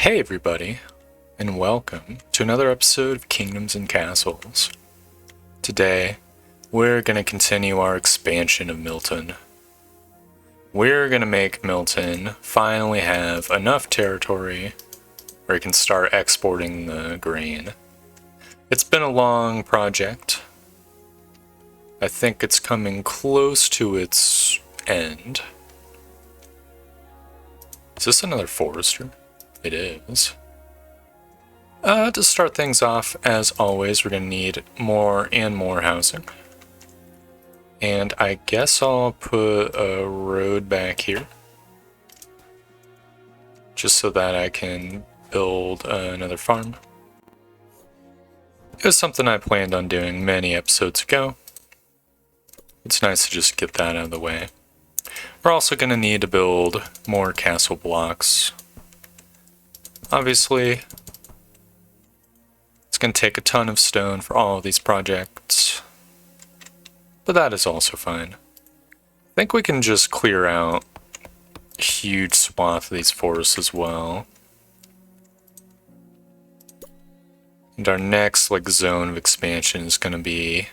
Hey everybody, and welcome to another episode of Kingdoms and Castles. Today, we're going to continue our expansion of Milton. We're going to make Milton finally have enough territory where it can start exporting the grain. It's been a long project. I think it's coming close to its end. Is this another forester? It is. To start things off, as always, we're going to need more and more housing. And I guess I'll put a road back here. Just so that I can build another farm. It was something I planned on doing many episodes ago. It's nice to just get that out of the way. We're also going to need to build more castle blocks. Obviously, it's going to take a ton of stone for all of these projects, but that is also fine. I think we can just clear out a huge swath of these forests as well. And our next zone of expansion is going to be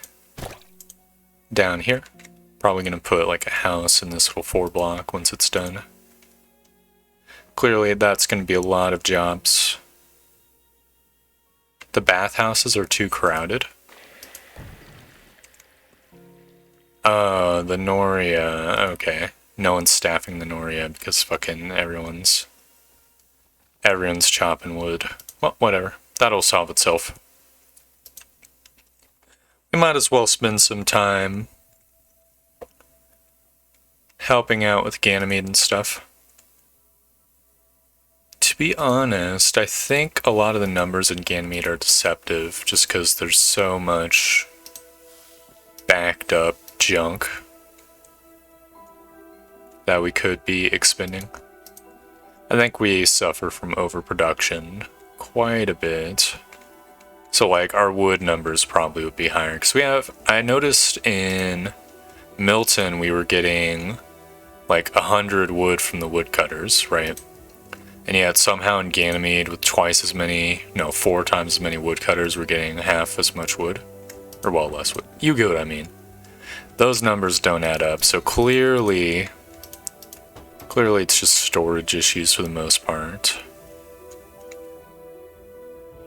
down here. Probably going to put a house in this little 4-block once it's done. Clearly, that's going to be a lot of jobs. The bathhouses are too crowded. The Noria. Okay. No one's staffing the Noria because fucking everyone's chopping wood. Well, whatever. That'll solve itself. We might as well spend some time helping out with Ganymede and stuff. To be honest, I think a lot of the numbers in Ganymede are deceptive just because there's so much backed up junk that we could be expending. I think we suffer from overproduction quite a bit. So our wood numbers probably would be higher because I noticed in Milton we were getting 100 wood from the woodcutters, right? And yet somehow in Ganymede with 4 times as many woodcutters, we're getting half as much wood. Or well, less wood. You get what I mean. Those numbers don't add up, so clearly it's just storage issues for the most part.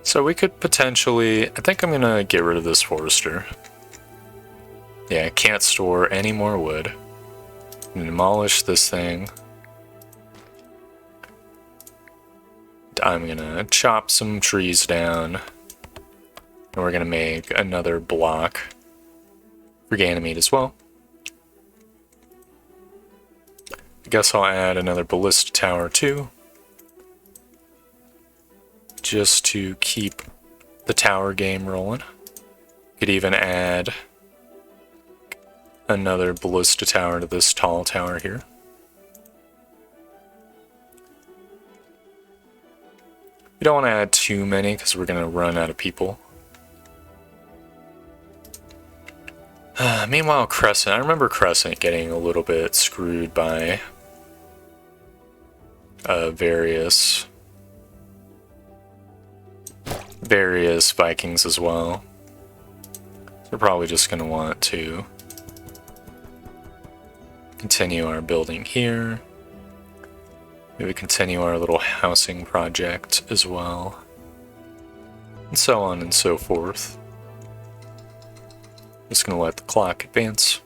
So we could potentially, I think I'm gonna get rid of this forester. Yeah, I can't store any more wood. Demolish this thing. I'm gonna chop some trees down, and we're gonna make another block for Ganymede as well. I guess I'll add another ballista tower too, just to keep the tower game rolling. Could even add another ballista tower to this tall tower here. We don't want to add too many because we're going to run out of people. Meanwhile, Crescent. I remember Crescent getting a little bit screwed by various Vikings as well. So we're probably just going to want to continue our building here. Maybe continue our little housing project as well. And so on and so forth. Just gonna let the clock advance.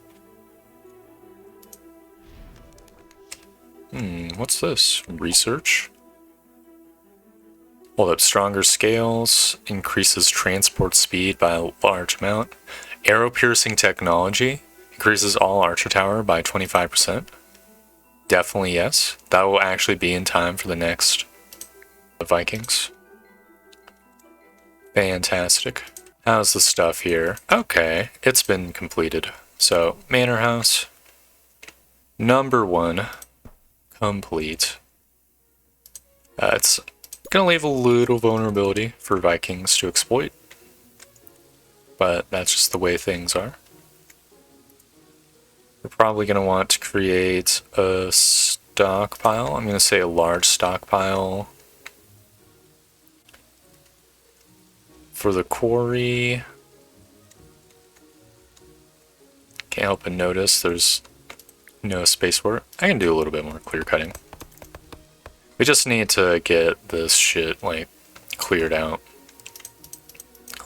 What's this? Research? Hold up, stronger scales, increases transport speed by a large amount. Arrow piercing technology, increases all archer tower by 25%. Definitely yes. That will actually be in time for the next Vikings. Fantastic. How's the stuff here? Okay, it's been completed. So, Manor House, number 1, complete. It's gonna leave a little vulnerability for Vikings to exploit, but that's just the way things are. We're probably going to want to create a stockpile. I'm going to say a large stockpile For the quarry, can't help but notice there's no space for it. I can do a little bit more clear cutting. We just need to get this shit, like, cleared out.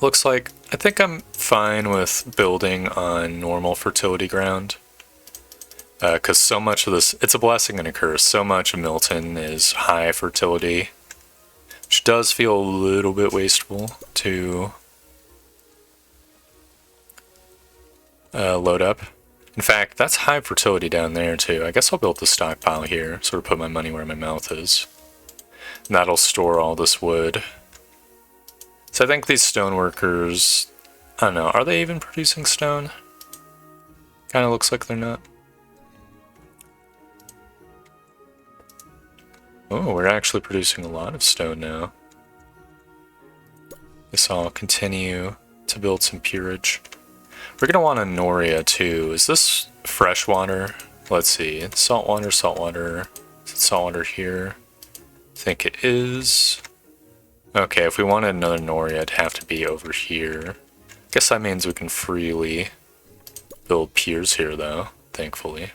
Looks like, I think I'm fine with building on normal fertility ground. Because so much of this, it's a blessing and a curse. So much of Milton is high fertility, which does feel a little bit wasteful to load up. In fact, that's high fertility down there too. I guess I'll build the stockpile here, sort of put my money where my mouth is. And that'll store all this wood. So I think these stoneworkers, I don't know, are they even producing stone? Kind of looks like they're not. Oh, we're actually producing a lot of stone now. Guess I'll continue to build some peerage. We're gonna want a Noria too. Is this freshwater? Let's see. Saltwater, saltwater. Is it saltwater here? I think it is. Okay, if we wanted another Noria, it'd have to be over here. Guess that means we can freely build piers here though, thankfully.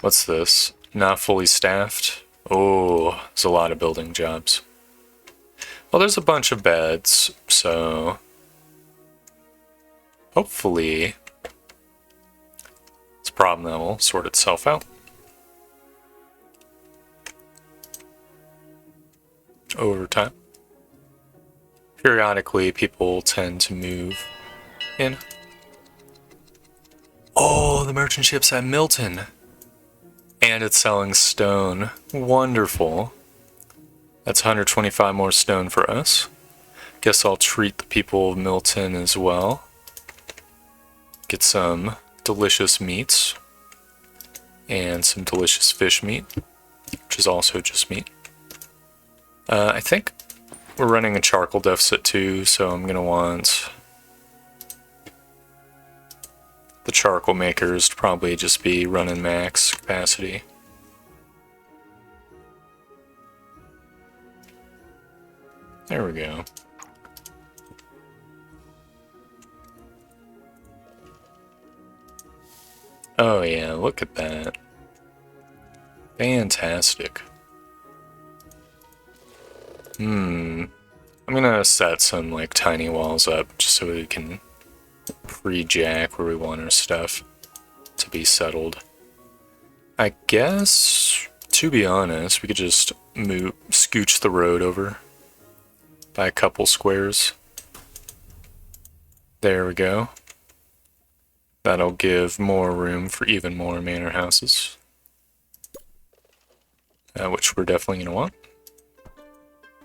What's this? Not fully staffed? Oh, there's a lot of building jobs. Well, there's a bunch of beds, so hopefully it's a problem that will sort itself out. Over time. Periodically, people tend to move in. Oh, the merchant ship's at Milton. And it's selling stone. Wonderful. That's 125 more stone for us. Guess I'll treat the people of Milton as well. Get some delicious meats. And some delicious fish meat, which is also just meat. I think we're running a charcoal deficit too, so I'm going to want the charcoal makers to probably just be running max capacity. There we go. Oh yeah, look at that. Fantastic. I'm gonna set some like tiny walls up just so we can pre-jack where we want our stuff to be settled. I guess, to be honest, we could just scooch the road over by a couple squares. There we go. That'll give more room for even more manor houses, which we're definitely going to want.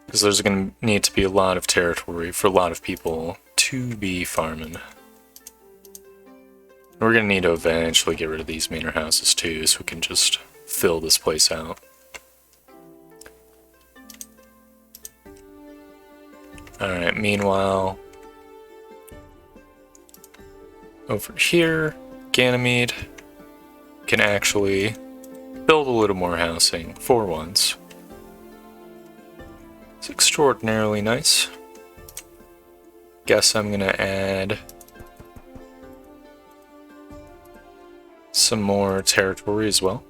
Because there's going to need to be a lot of territory for a lot of people to be farming. We're going to need to eventually get rid of these manor houses too, so we can just fill this place out. Alright, meanwhile, over here, Ganymede can actually build a little more housing for once. It's extraordinarily nice. Guess I'm gonna add some more territory as well.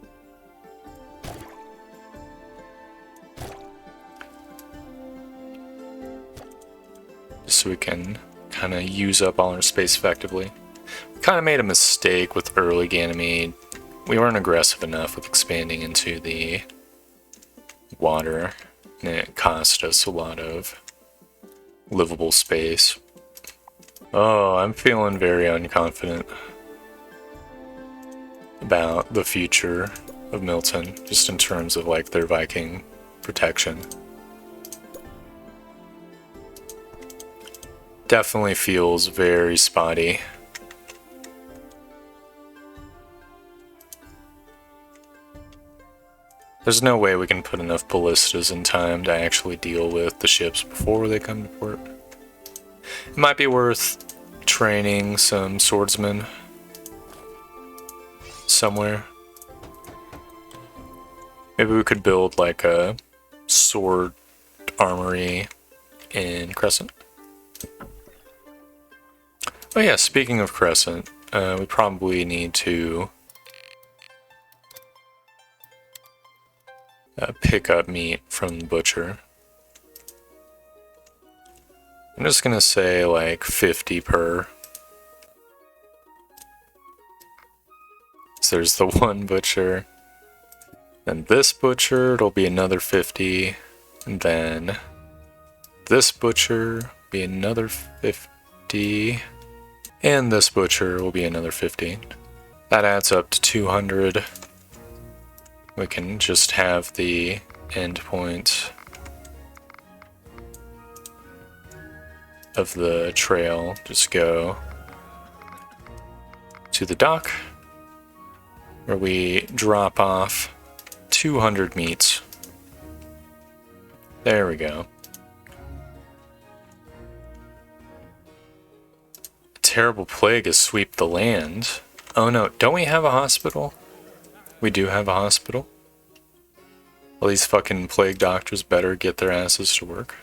Just so we can kind of use up all our space effectively. We kind of made a mistake with early Ganymede. We weren't aggressive enough with expanding into the water, and it cost us a lot of livable space. Oh, I'm feeling very unconfident about the future of Milton, just in terms of like their Viking protection. Definitely feels very spotty. There's no way we can put enough ballistas in time to actually deal with the ships before they come to port. It might be worth training some swordsmen somewhere. Maybe we could build like a sword armory in Crescent. Oh yeah, speaking of Crescent, we probably need to pick up meat from the butcher. I'm just gonna say like 50 per. So there's the one butcher. Then this butcher, it'll be another 50. And then this butcher will be another 50. And this butcher will be another 50. That adds up to 200. We can just have the endpoint of the trail just go to the dock, where we drop off 200 meats. There we go. A terrible plague has swept the land. Oh no, don't we have a hospital? We do have a hospital. Well, these fucking plague doctors better get their asses to work.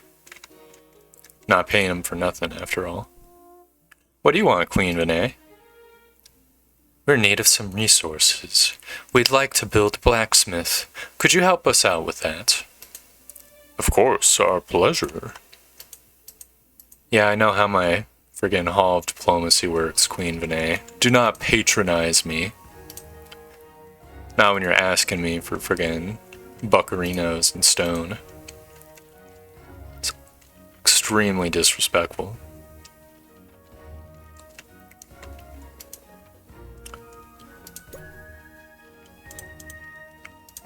Not paying them for nothing, after all. What do you want, Queen Vinay? We're in need of some resources. We'd like to build a blacksmith. Could you help us out with that? Of course, our pleasure. Yeah, I know how my friggin' Hall of Diplomacy works, Queen Vinay. Do not patronize me. Not when you're asking me for friggin' buccarinos and stone. It's extremely disrespectful.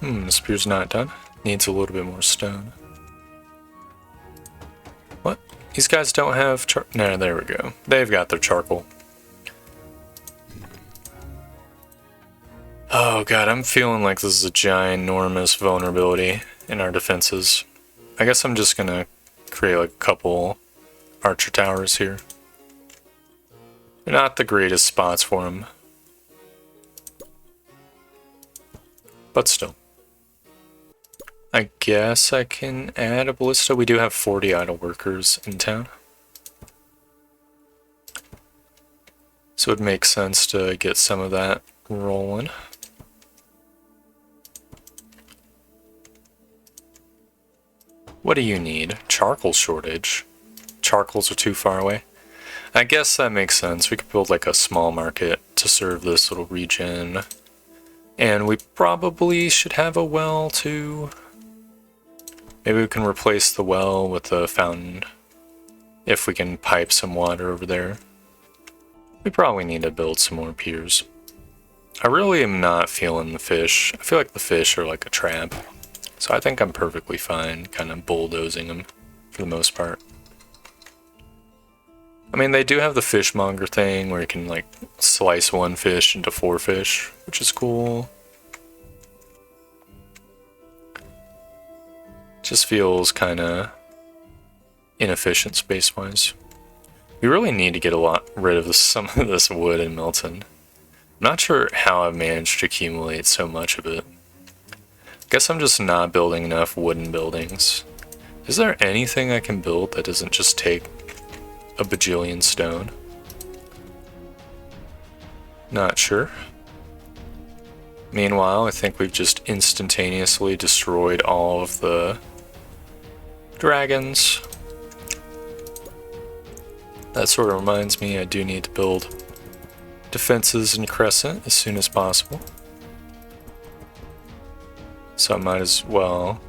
The spear's not done. Needs a little bit more stone. What? These guys don't have no, there we go. They've got their charcoal. Oh god, I'm feeling like this is a ginormous vulnerability in our defenses. I guess I'm just gonna create like a couple archer towers here. They're not the greatest spots for them. But still. I guess I can add a ballista. We do have 40 idle workers in town. So it makes sense to get some of that rolling. What do you need? Charcoal shortage. Charcoals are too far away. I guess that makes sense. We could build like a small market to serve this little region. And we probably should have a well too. Maybe we can replace the well with a fountain if we can pipe some water over there. We probably need to build some more piers. I really am not feeling the fish. I feel like the fish are like a trap. So I think I'm perfectly fine kind of bulldozing them for the most part. I mean, they do have the fishmonger thing where you can like slice one fish into 4 fish, which is cool. Just feels kind of inefficient space-wise. We really need to get rid of some of this wood in Milton. I'm not sure how I've managed to accumulate so much of it. Guess I'm just not building enough wooden buildings. Is there anything I can build that doesn't just take a bajillion stone? Not sure. Meanwhile, I think we've just instantaneously destroyed all of the dragons. That sort of reminds me I do need to build defenses in Crescent as soon as possible. So I might as well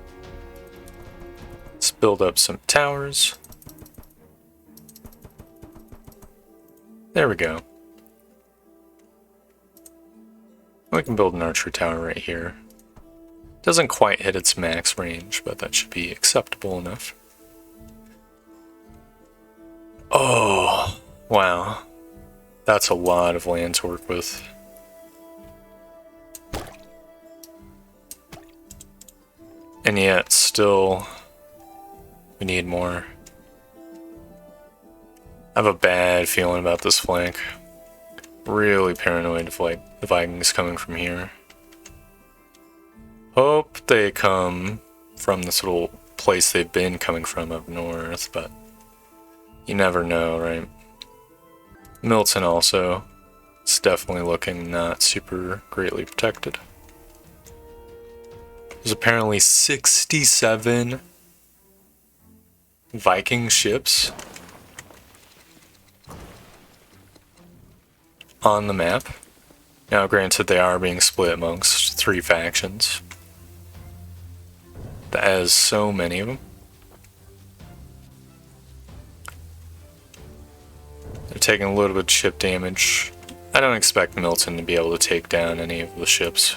let's build up some towers. There we go. We can build an archery tower right here. Doesn't quite hit its max range, but that should be acceptable enough. Oh, wow. That's a lot of land to work with. And yet, still, we need more. I have a bad feeling about this flank. Really paranoid of like the Vikings coming from here. Hope they come from this little place they've been coming from up north, but You never know, right? Milton also is definitely looking not super greatly protected. There's apparently 67 Viking ships on the map. Now, granted, they are being split amongst 3 factions. That has so many of them. They're taking a little bit of ship damage. I don't expect Milton to be able to take down any of the ships.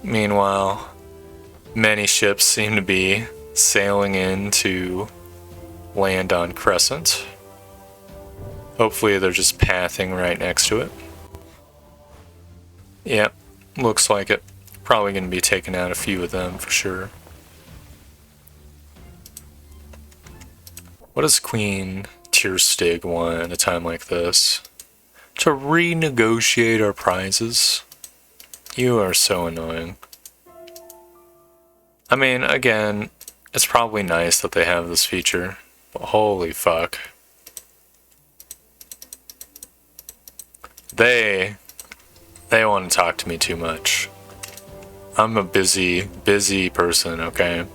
Meanwhile, many ships seem to be sailing in to land on Crescent. Hopefully they're just pathing right next to it. Yep, looks like it. Probably going to be taking out a few of them for sure. What does Queen Tierstig want at a time like this? To renegotiate our prizes? You are so annoying. I mean, again, it's probably nice that they have this feature, but holy fuck. They want to talk to me too much. I'm a busy person, okay?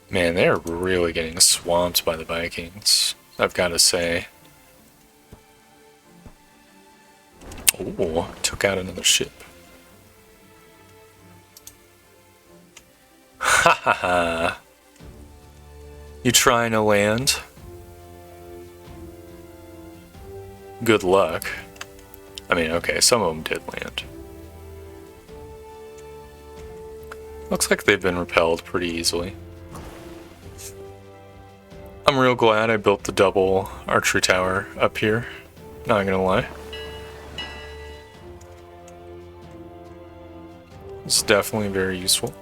Man, they're really getting swamped by the Vikings, I've got to say. Oh, took out another ship. Ha ha ha. You trying to land? Good luck. I mean, okay, some of them did land. Looks like they've been repelled pretty easily. I'm real glad I built the double archery tower up here, not gonna lie. It's definitely very useful.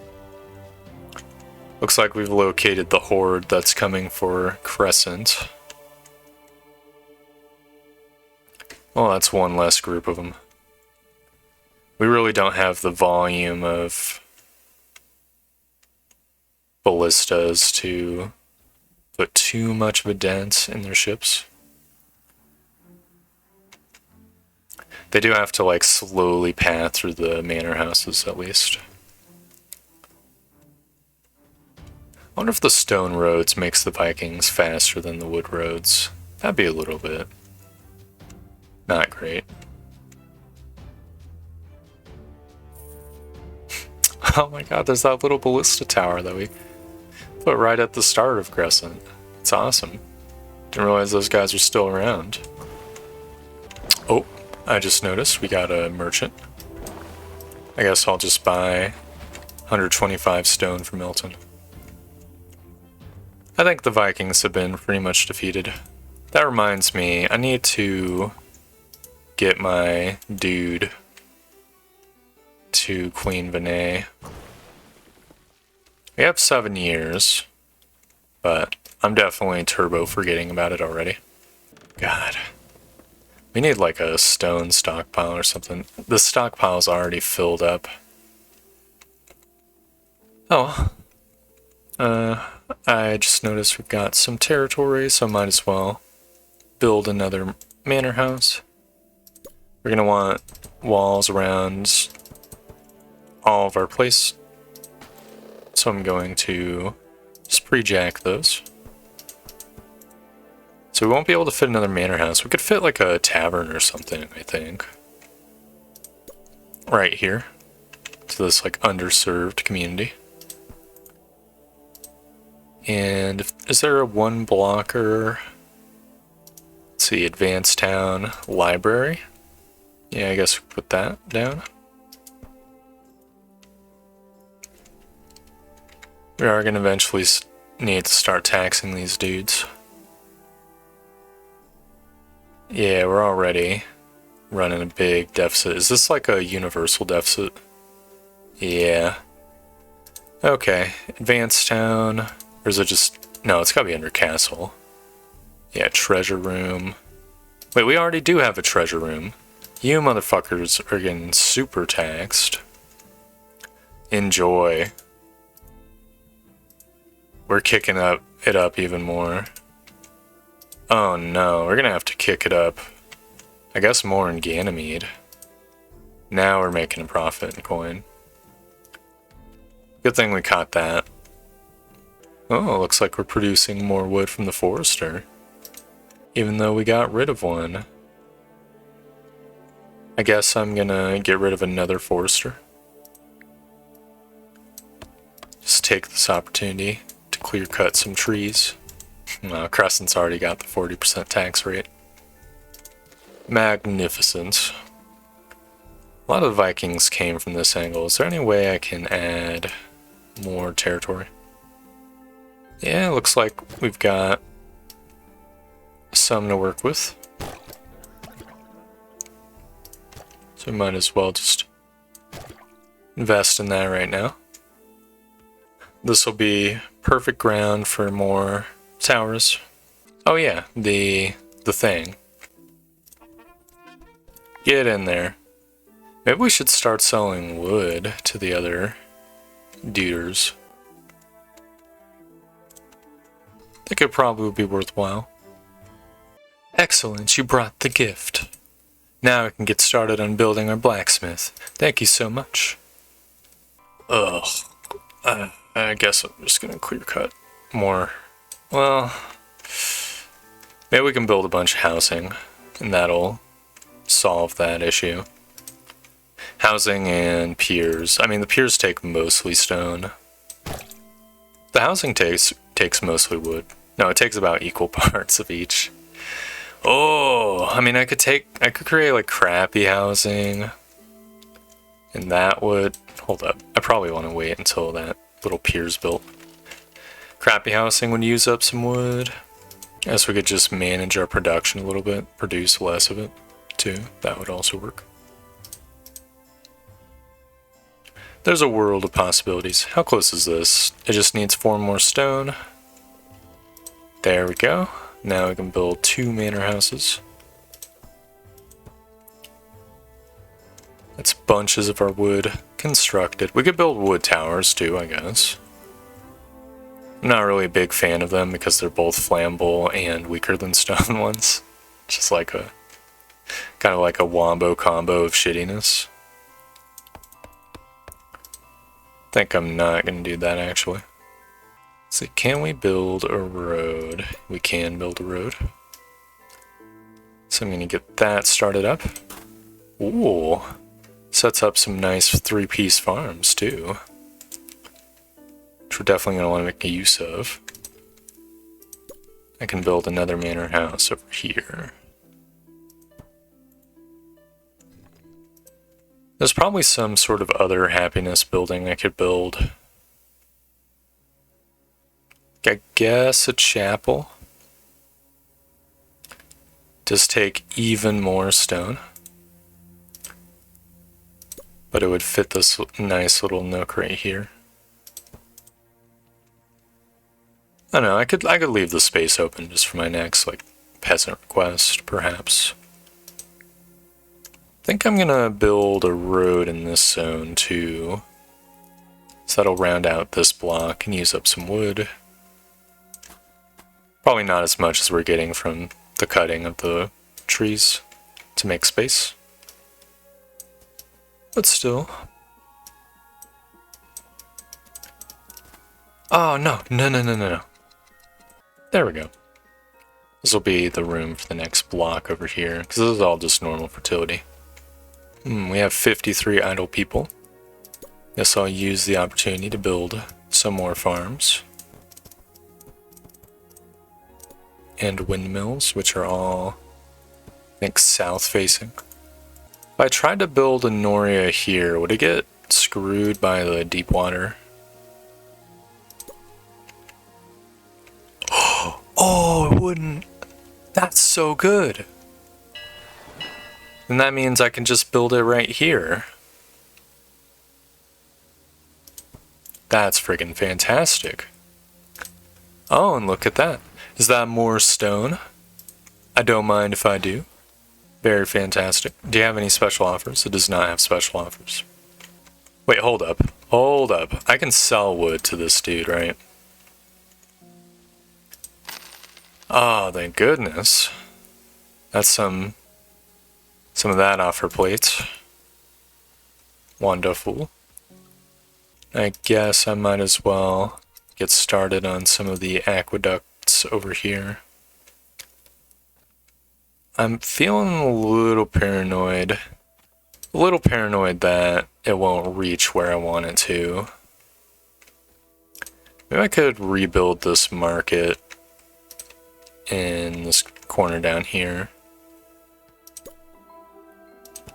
Looks like we've located the horde that's coming for Crescent. Well, that's one less group of them. We really don't have the volume of ballistas to put too much of a dent in their ships. They do have to like slowly path through the manor houses at least. I wonder if the stone roads makes the Vikings faster than the wood roads. That'd be a little bit not great. Oh my god, there's that little ballista tower that we put right at the start of Crescent. It's awesome. Didn't realize those guys are still around. Oh, I just noticed we got a merchant. I guess I'll just buy 125 stone from Milton. I think the Vikings have been pretty much defeated. That reminds me, I need to get my dude to Queen Vinay. We have 7 years, but I'm definitely turbo forgetting about it already. God. We need like a stone stockpile or something. The stockpile's already filled up. Oh. I just noticed we've got some territory, so I might as well build another manor house. We're gonna want walls around all of our place, so I'm going to just pre-jack those. So we won't be able to fit another manor house. We could fit like a tavern or something, I think. Right here. To this like underserved community. And is there a one blocker? Let's see, Advanced Town Library. Yeah, I guess we put that down. We are going to eventually need to start taxing these dudes. Yeah, we're already running a big deficit. Is this like a universal deficit? Yeah. Okay, Advanced Town. Or is it just... No, it's gotta be under Castle. Yeah, Treasure Room. Wait, we already do have a Treasure Room. You motherfuckers are getting super taxed. Enjoy. we're kicking it up even more. Oh no, we're gonna have to kick it up. I guess more in Ganymede. Now we're making a profit in coin. Good thing we caught that. Oh, looks like we're producing more wood from the forester. Even though we got rid of one. I guess I'm gonna get rid of another forester. Just take this opportunity to clear cut some trees. Crescent's already got the 40% tax rate. Magnificent. A lot of the Vikings came from this angle. Is there any way I can add more territory? Yeah, looks like we've got some to work with. So we might as well just invest in that right now. This will be perfect ground for more towers. Oh yeah, the thing. Get in there. Maybe we should start selling wood to the other duders. I think it probably would be worthwhile. Excellent, you brought the gift. Now we can get started on building our blacksmith. Thank you so much. Ugh. I guess I'm just gonna clear cut more. Well, maybe we can build a bunch of housing, and that'll solve that issue. Housing and piers. I mean, the piers take mostly stone. The housing takes mostly wood. No, it takes about equal parts of each. Oh, I mean, I could create like crappy housing, and that would, hold up, I probably want to wait until that little pier's built. Crappy housing would use up some wood. I guess we could just manage our production a little bit, produce less of it too. That would also work. There's a world of possibilities. How close is this? It just needs 4 more stone. There we go. Now we can build 2 manor houses. That's bunches of our wood constructed. We could build wood towers too, I guess. I'm not really a big fan of them because they're both flammable and weaker than stone ones. Just like a kind of like a wombo combo of shittiness. I think I'm not gonna do that actually. So can we build a road? We can build a road. So I'm gonna get that started up. Ooh, sets up some nice 3-piece farms too, which we're definitely gonna want to make a use of. I can build another manor house over here. There's probably some sort of other happiness building I could build. I guess a chapel. Does take even more stone, but it would fit this nice little nook right here. I don't know, I could leave the space open just for my next like peasant request, perhaps. I think I'm gonna build a road in this zone too. So that'll round out this block and use up some wood. Probably not as much as we're getting from the cutting of the trees to make space. But still. Oh, no. No. There we go. This will be the room for the next block over here, because this is all just normal fertility. We have 53 idle people. Guess I'll use the opportunity to build some more farms. And windmills, which are all, I think, south-facing. If I tried to build a Noria here, would it get screwed by the deep water? Oh, it wouldn't. That's so good. And that means I can just build it right here. That's friggin' fantastic. Oh, and look at that. Is that more stone? I don't mind if I do. Very fantastic. Do you have any special offers? It does not have special offers. Wait, hold up. Hold up. I can sell wood to this dude, right? Oh, thank goodness. That's some of that off her plate. Wonderful. I guess I might as well get started on some of the aqueducts over here. I'm feeling a little paranoid. A little paranoid that it won't reach where I want it to. Maybe I could rebuild this market in this corner down here.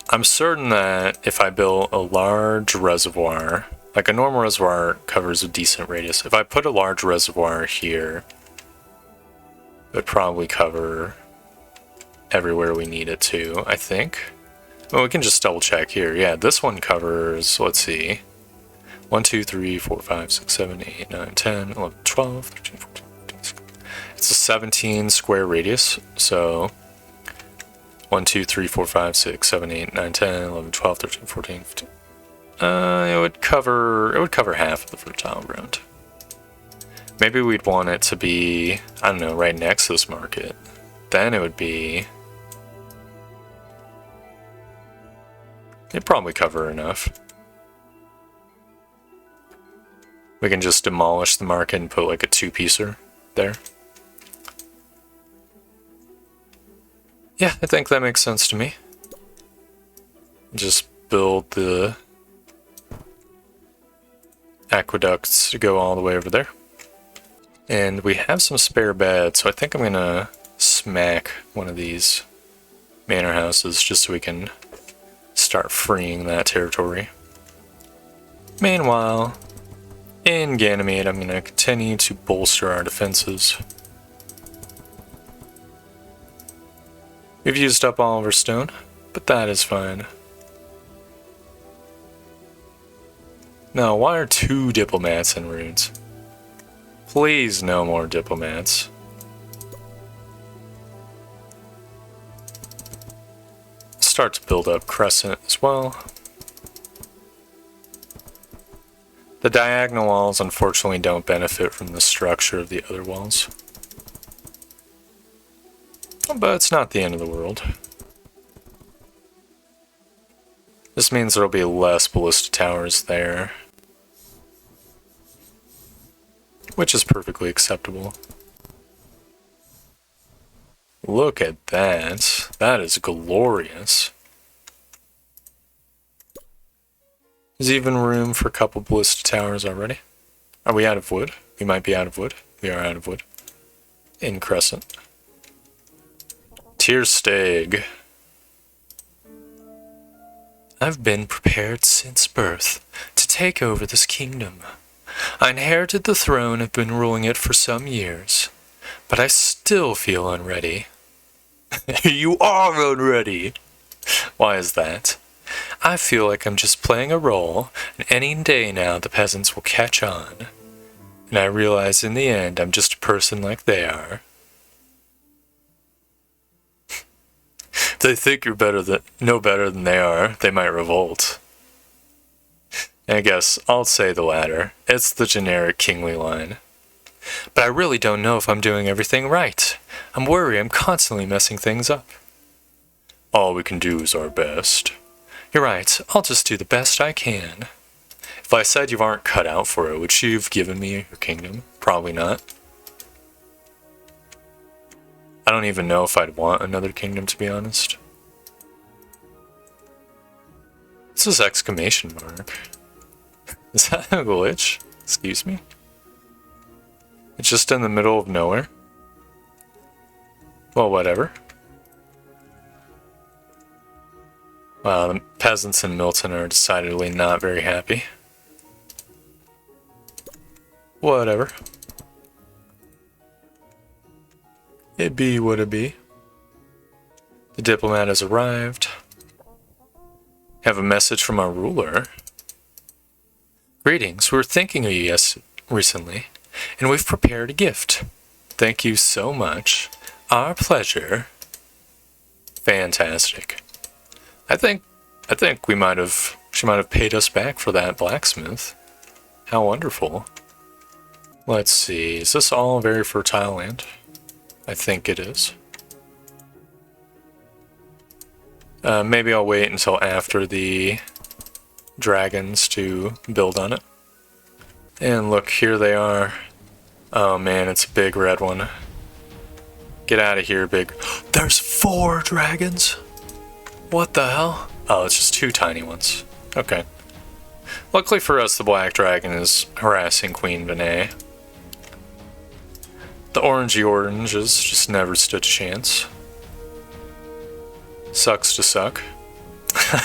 I'm certain that if I build a large reservoir, like a normal reservoir covers a decent radius. If I put a large reservoir here, it would probably cover everywhere we need it to, I think. Well, we can just double check here. Yeah, this one covers, let's see, 1, 2, 3, 4, 5, 6, 7, 8, 9, 10, 11, 12, 13, 14, 15, 16. It's a 17 square radius, so 1, 2, 3, 4, 5, 6, 7, 8, 9, 10, 11, 12, 13, 14, 15. It would cover half of the fertile ground. Maybe we'd want it to be, I don't know, right next to this market. Then it would be... It'd probably cover enough. We can just demolish the market and put like a two-piecer there. Yeah, I think that makes sense to me. Just build the aqueducts to go all the way over there. And we have some spare beds, so I think I'm gonna smack one of these manor houses just so we can start freeing that territory. Meanwhile, in Ganymede, I'm gonna continue to bolster our defenses. We've used up all of our stone, but that is fine. Now, why are 2 diplomats en route? Please, no more diplomats. Start to build up Crescent as well. The diagonal walls unfortunately don't benefit from the structure of the other walls. But it's not the end of the world. This means there'll be less ballista towers there, which is perfectly acceptable. Look at that. That is glorious. There's even room for a couple ballista towers already. Are we out of wood? We might be out of wood. We are out of wood. In Crescent. Tier Stag. I've been prepared since birth to take over this kingdom. I inherited the throne and have been ruling it for some years, but I still feel unready. You are unready! Why is that? I feel like I'm just playing a role, and any day now the peasants will catch on. And I realize in the end I'm just a person like they are. If they think you're no better than they are, they might revolt. And I guess I'll say the latter. It's the generic kingly line. But I really don't know if I'm doing everything right. I'm worried I'm constantly messing things up. All we can do is our best. You're right, I'll just do the best I can. If I said you aren't cut out for it, would you have given me your kingdom? Probably not. I don't even know if I'd want another kingdom, to be honest. This is exclamation mark. Is that a glitch? Excuse me? It's just in the middle of nowhere? Well, whatever. Wow, the peasants in Milton are decidedly not very happy. Whatever. It be what it be. The diplomat has arrived. Have a message from our ruler. Greetings, we were thinking of you recently, and we've prepared a gift. Thank you so much. Our pleasure. Fantastic. I think she might have paid us back for that blacksmith. How wonderful. Let's see, is this all very fertile land? I think it is. Maybe I'll wait until after the dragons to build on it. And look, here they are. Oh man, it's a big red one. Get out of here, big. There's 4 dragons? What the hell? Oh, it's just 2 tiny ones. Okay. Luckily for us, the black dragon is harassing Queen Vinay. The orangey oranges just never stood a chance. Sucks to suck.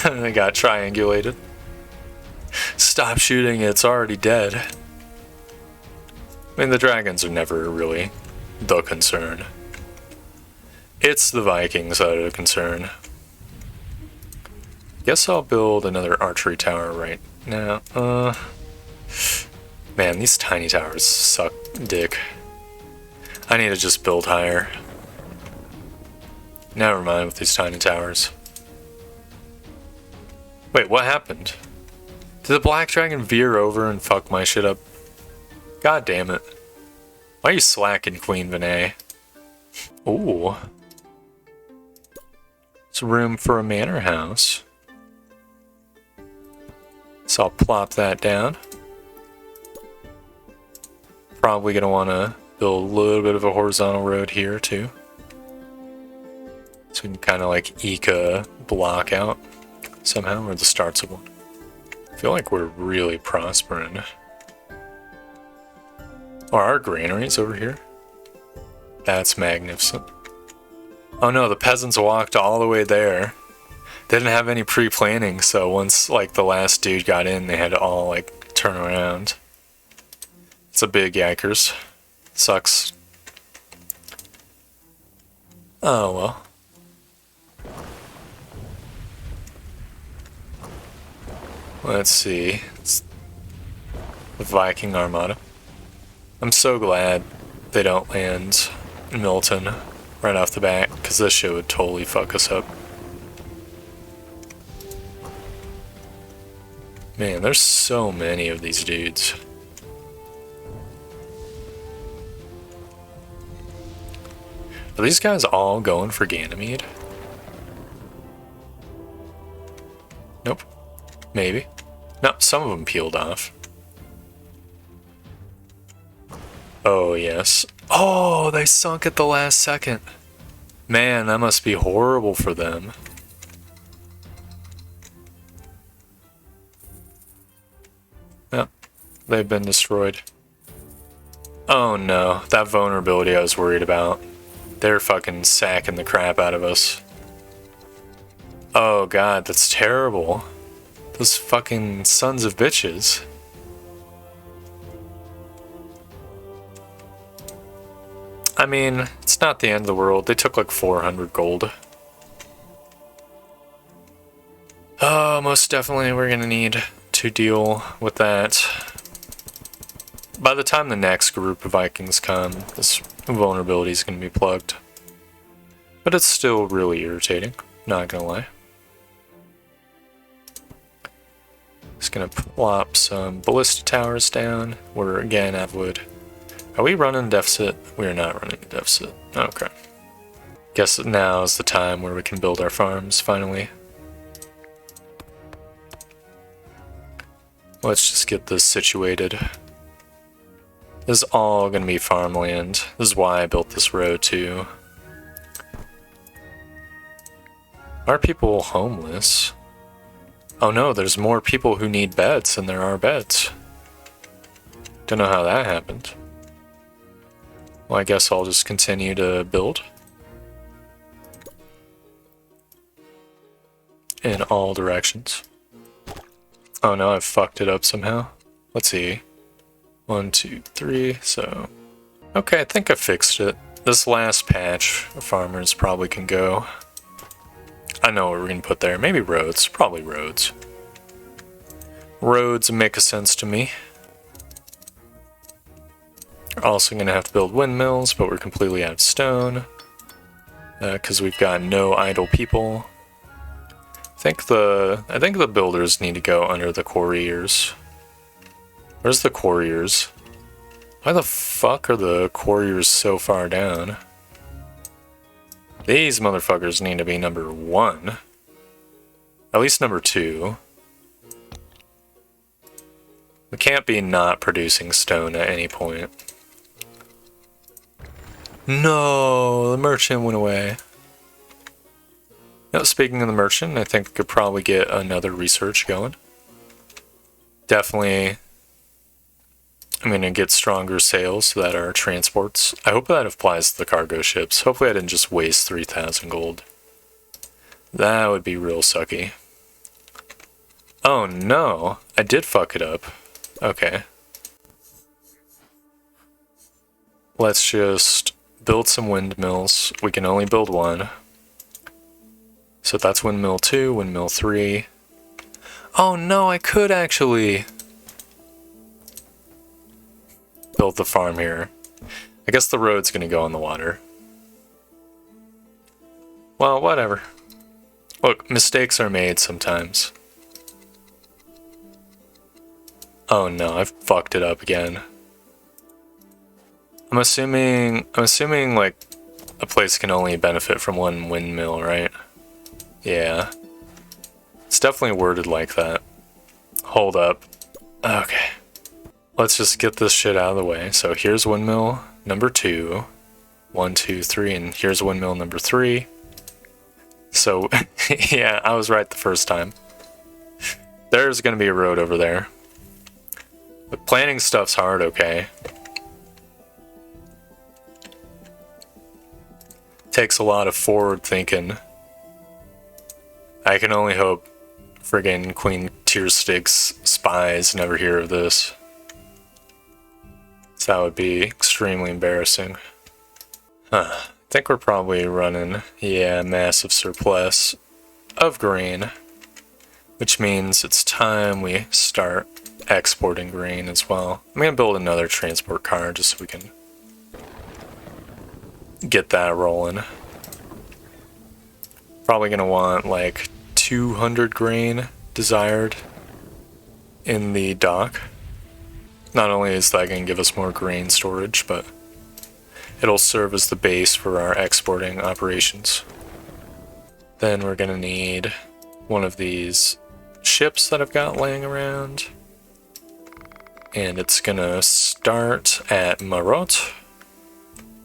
They got triangulated. Stop shooting, it's already dead. I mean, the dragons are never really the concern. It's the Vikings that are the concern. Guess I'll build another archery tower right now. Man, these tiny towers suck dick. I need to just build higher. Never mind with these tiny towers. Wait, what happened? Did the black dragon veer over and fuck my shit up? God damn it. Why are you slacking, Queen Vinay? Ooh. It's room for a manor house. So I'll plop that down. Probably gonna wanna build a little bit of a horizontal road here too. So we can kinda like eke a block out somehow, or the starts of one. I feel like we're really prospering. Oh, our granaries over here? That's magnificent. Oh no, the peasants walked all the way there. They didn't have any pre-planning, so once like the last dude got in, they had to all like turn around. It's a big yikers. Sucks. Oh well. Let's see. It's the Viking Armada. I'm so glad they don't land in Milton right off the bat, because this shit would totally fuck us up. Man, there's so many of these dudes. Are these guys all going for Ganymede? Nope. Maybe. No, some of them peeled off. Oh, yes. Oh, they sunk at the last second. Man, that must be horrible for them. Yep, they've been destroyed. Oh no, that vulnerability I was worried about. They're fucking sacking the crap out of us. Oh god, that's terrible. Those fucking sons of bitches. I mean, it's not the end of the world. They took like 400 gold. Oh, most definitely we're gonna need to deal with that. By the time the next group of Vikings come, this vulnerability is gonna be plugged. But it's still really irritating, not gonna lie. Just gonna plop some ballista towers down. We're again at wood. Are we running a deficit? We are not running a deficit. Okay. Guess now is the time where we can build our farms, finally. Let's just get this situated. This is all gonna be farmland. This is why I built this road too. Are people homeless? Oh no, there's more people who need beds than there are beds. Don't know how that happened. Well, I guess I'll just continue to build. In all directions. Oh no, I've fucked it up somehow. Let's see. 1, 2, 3, so... Okay, I think I fixed it. This last patch, farmers probably can go. I know what we're gonna put there. Maybe roads. Probably roads. Roads make a sense to me. We're also gonna have to build windmills, but we're completely out of stone. Because we've got no idle people. I think the builders need to go under the quarriers. Where's the quarriers? Why the fuck are the quarriers so far down? These motherfuckers need to be number 1. At least number 2. We can't be not producing stone at any point. No, the merchant went away. Now, speaking of the merchant, I think we could probably get another research going. Definitely, I'm going to get stronger sales so that our transports... I hope that applies to the cargo ships. Hopefully I didn't just waste 3,000 gold. That would be real sucky. Oh no, I did fuck it up. Okay. Let's just build some windmills. We can only build one. So that's windmill 2, windmill 3. Oh no, I could actually build the farm here. I guess the road's gonna go on the water. Well, whatever. Look, mistakes are made sometimes. Oh no, I've fucked it up again. I'm assuming like a place can only benefit from one windmill, right? Yeah. It's definitely worded like that. Hold up. Okay. Let's just get this shit out of the way. So here's windmill number 2. 1, 2, 3, and here's windmill number 3. So, yeah, I was right the first time. There's gonna be a road over there. But planning stuff's hard, okay? Takes a lot of forward thinking. I can only hope friggin' Queen Tearstick's spies never hear of this. So that would be extremely embarrassing. Huh. I think we're probably running, yeah, massive surplus of grain. Which means it's time we start exporting grain as well. I'm gonna build another transport car just so we can get that rolling. Probably gonna want like 200 grain desired in the dock. Not only is that gonna give us more grain storage, but it'll serve as the base for our exporting operations. Then we're gonna need one of these ships that I've got laying around. And it's gonna start at Marot.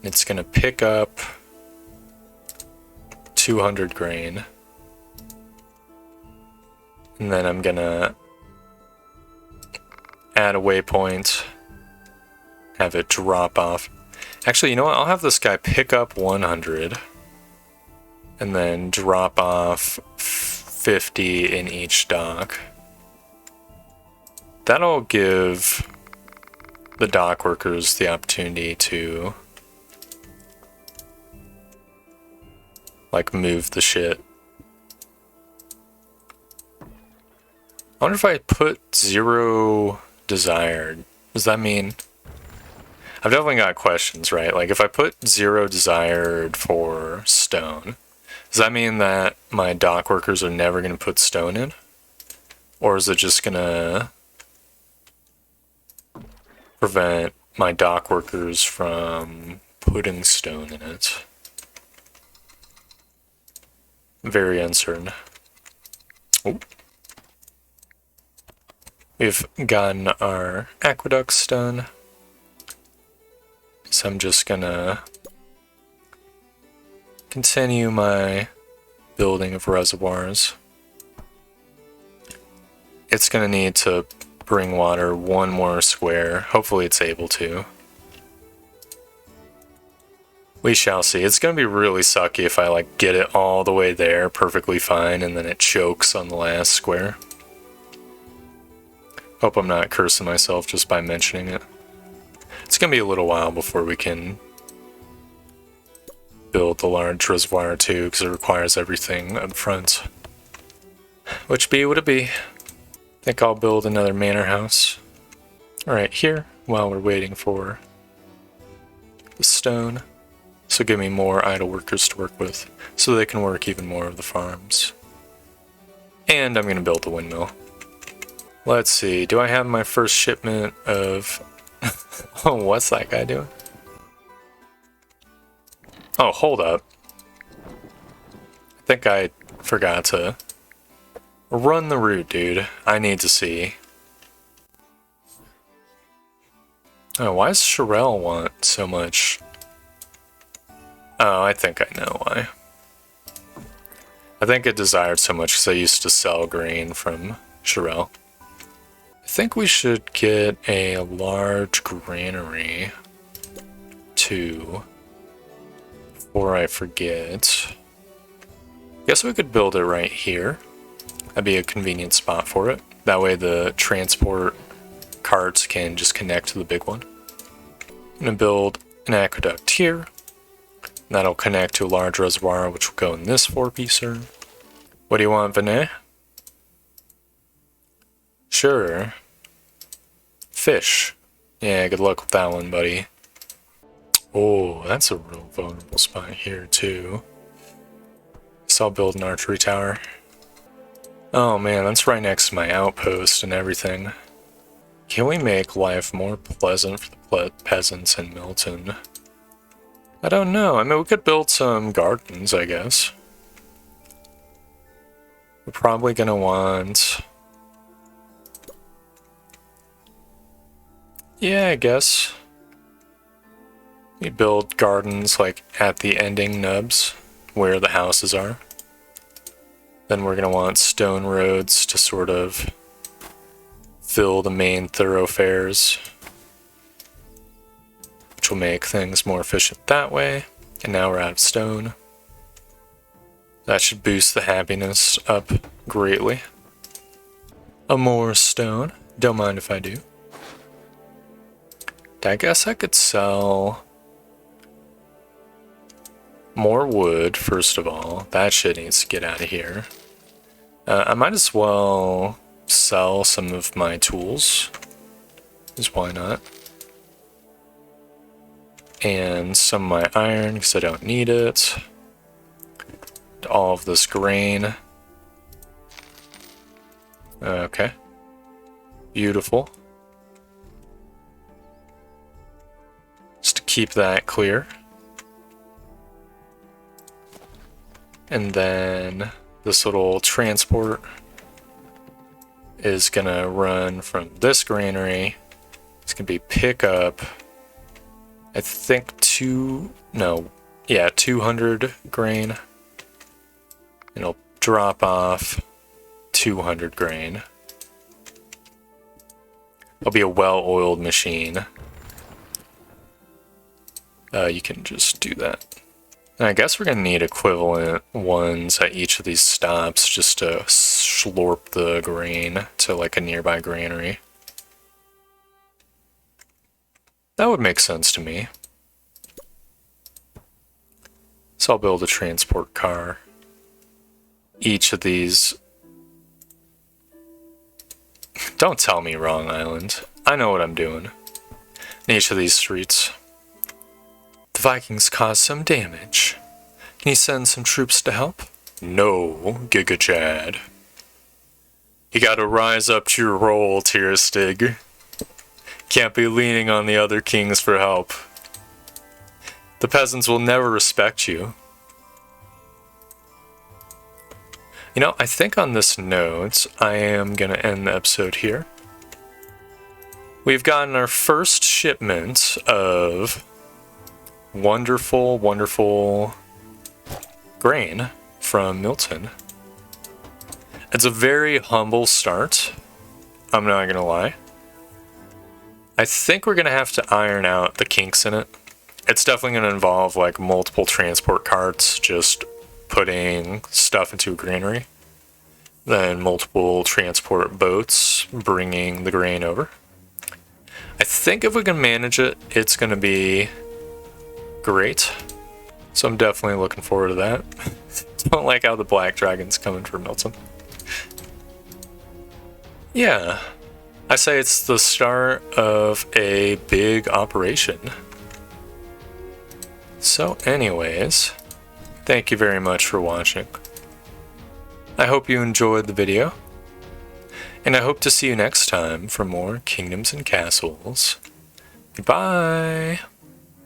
It's gonna pick up 200 grain. And then I'm gonna add a waypoint, have it drop off. Actually, you know what? I'll have this guy pick up 100 and then drop off 50 in each dock. That'll give the dock workers the opportunity to like move the shit. I wonder if I put 0 desired, does that mean... I've definitely got questions, right? Like if I put 0 desired for stone, does that mean that my dock workers are never going to put stone in? Or is it just going to prevent my dock workers from putting stone in it? Very uncertain. Oh. We've gotten our aqueducts done. So I'm just gonna continue my building of reservoirs. It's gonna need to bring water 1 more square. Hopefully it's able to. We shall see. It's gonna be really sucky if I like get it all the way there perfectly fine and then it chokes on the last square. Hope I'm not cursing myself just by mentioning it. It's gonna be a little while before we can build the large reservoir too, because it requires everything up front. Which be would it be? Think I'll build another manor house. Alright, here, while we're waiting for the stone. So give me more idle workers to work with, so they can work even more of the farms. And I'm gonna build the windmill. Let's see, do I have my first shipment of... Oh, what's that guy doing? Oh, hold up. think I forgot to run the route, dude. I need to see. Oh, why does Sherelle want so much? Oh, I think I know why. I think it desired so much because I used to sell grain from Sherelle. I think we should get a large granary too, before I forget. Guess we could build it right here. That'd be a convenient spot for it. That way the transport carts can just connect to the big one. I'm gonna build an aqueduct here. That'll connect to a large reservoir, which will go in this 4-piecer. What do you want, Vinay? Sure. Fish. Yeah, good luck with that one, buddy. Oh, that's a real vulnerable spot here, too. So I'll build an archery tower. Oh man, that's right next to my outpost and everything. Can we make life more pleasant for the peasants in Milton? I don't know. I mean, we could build some gardens, I guess. We're probably gonna want... Yeah, I guess. We build gardens, like, at the ending nubs, where the houses are. Then we're gonna want stone roads to sort of fill the main thoroughfares, which will make things more efficient that way. And now we're out of stone. That should boost the happiness up greatly. A more stone. Don't mind if I do. I guess I could sell more wood, first of all. That shit needs to get out of here. I might as well sell some of my tools. Because why not? And some of my iron, because I don't need it. All of this grain. Okay. Beautiful. Just to keep that clear. And then this little transport is gonna run from this granary. It's gonna be pick up, I think 200 grain. It'll drop off 200 grain. It'll be a well-oiled machine. You can just do that. And I guess we're gonna need equivalent ones at each of these stops just to slurp the grain to like a nearby granary. That would make sense to me. So I'll build a transport car. Each of these... Don't tell me wrong, Island. I know what I'm doing. In each of these streets. The Vikings caused some damage. Can you send some troops to help? No, Giga Chad. You gotta rise up to your role, Tierstig. Can't be leaning on the other kings for help. The peasants will never respect you. You know, I think on this note, I am gonna end the episode here. We've gotten our first shipment of wonderful, wonderful grain from Milton. It's a very humble start, I'm not gonna lie. I think we're gonna have to iron out the kinks in it. It's definitely gonna involve like multiple transport carts just putting stuff into a granary. Then multiple transport boats bringing the grain over. I think if we can manage it, it's gonna be great. So I'm definitely looking forward to that. Don't like how the Black Dragon's coming for Milton. Yeah, I say it's the start of a big operation. So anyways, thank you very much for watching. I hope you enjoyed the video, and I hope to see you next time for more Kingdoms and Castles. Goodbye!